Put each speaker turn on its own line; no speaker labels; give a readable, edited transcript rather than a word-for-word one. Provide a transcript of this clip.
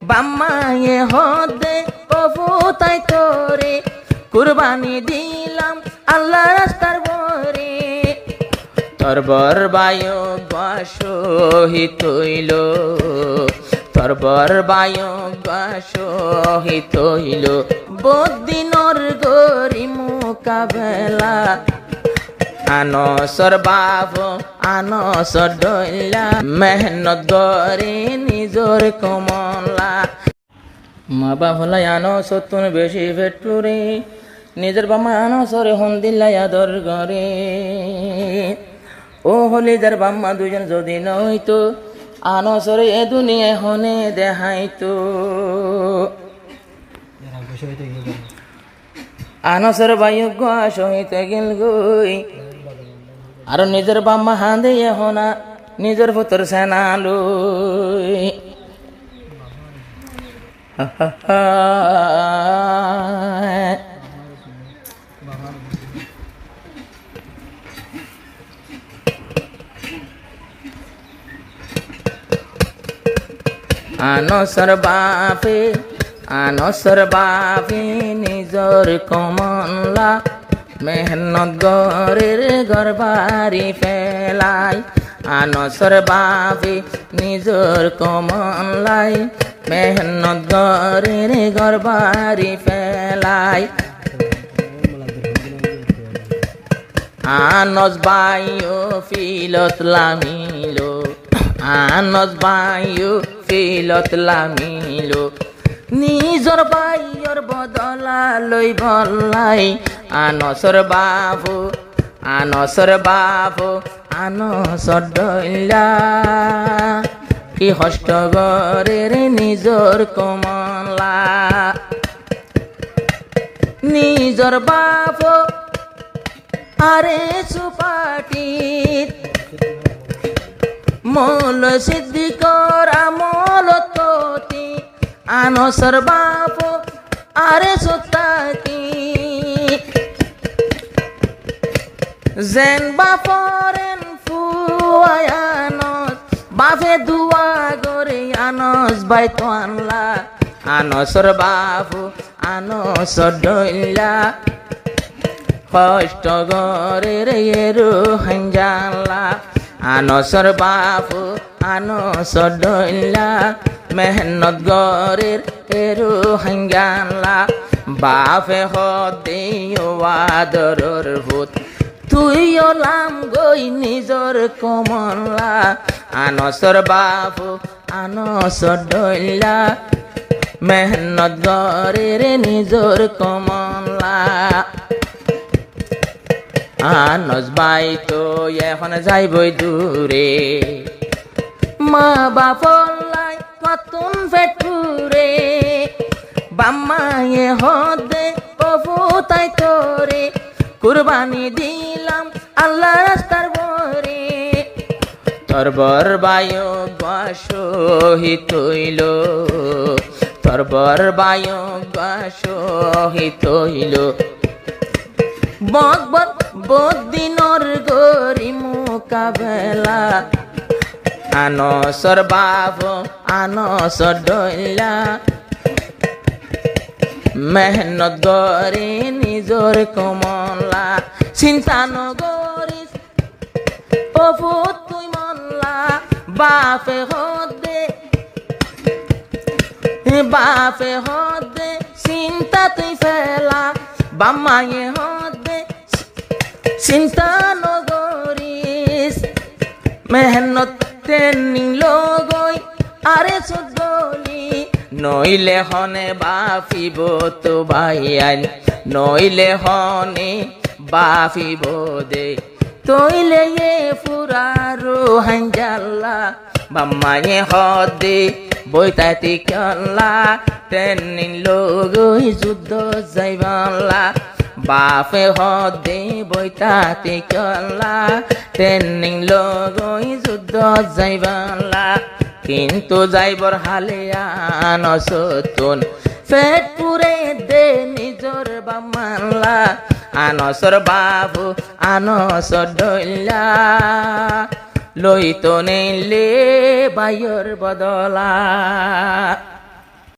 বাম্মায়ে হদে প্রভু তাই তোরে কুরবানি দিলাম আল্লাহ রাস্তার বরে তোর বরবায়ু শহীদ হইল তোর বরবায়ু শহীদ হইল বদিনর গরি মোকাবেলা আনসর বাবু আনসর ডইলা মেহনত গরে নিজর কমলা মা বাবলাই আনসর তুন বেশি ভেটুরে নিজের বামা আনসরে হন দিল্লা আদর গরে ও হলি যার বাম্মা দুজন যদি নইতো আনসরে এ দুনিয়ায় হনে দেখাইতো আনসর বায়ু শহীদ গেল গই আর নিজের বাম্মা হাঁদে হনা নিজের পুত্র সেনালু আনসর বাপে নিজর কমলা মেহনত গরের গরবারি ফেলাই আনসর বাপে নিজর কমলাই মেহনত গরের গরবারি ফেলাই আনস বায়ু ফিলত লামিলো আনস বায়ু ফিলত লামিলো নিজর বাইয়র বদলা লই বলাই আনসর বাবু আনসর ডইলা কি হষ্ট গরের নিজর কমলা নিজর বাবু আরে সুপাটিত মল সিদ্দিকর আমল ততি আনসর বাপু আরে সুতাকি জেন বাপরেন ফুয়ায়ানস বাপে দুয়া গরে আনস বাইতো আনলা আনসর বাপু আনসর ডইলা কষ্ট গরে রে এরু হাঞ্জালা আনসর বাপু আনসর ডইলা মেহনত গরের এরু হাঙ্গালা বাপে হদে আদরর ভূত তুই ওলাম গই নিজর কমলা আনসর বাপু আনসর ডইলা মেহনত গরের নিজর কমলা আনস বাই তো এখন যাইবই দূরে মা বাপলাই কতুন ফেটুরে বাম্মায়ে হদে প্রভু তাই তোরে কুরবানি দিলাম আল্লাহ রাস্তার বরে তোর বরবায়ু শহীদ হইল তোর বরবায়ু শহীদ হইল বদিনর গরি মোকাবেলা আনসর বাবু আনসর ডইলা মেহনত গরে নিজর কমলা চিন্তা নগরিস প্রভু তুই মনলা বাপে হদে চিন্তা তুই ফেলা বাম্মায়ে হদে চিন্তা নগরিস মেহনত ট্রেনিং লগই আরে চলি নইলে হনে বাফিব তো ভাইয়ান নইলে হনে বাফিব দে তইলে এ ফুরারো হাঞ্জাল্লা বাম্মায়ে হদে বইতাতি কল্লা ট্রেনিং লগই যুদ্ধ যাইবাল্লা বাপে হদে বইতাতি কল্লা ট্রেনিং লগই যুদ্ধ যাইবাল্লা কিন্তু যাইবর হালে আনসতুন পেট পুরে দে নিজর বামাল্লা আনসর বাবু আনসর ডইলা লইতো নেইলে বাইর বদলা।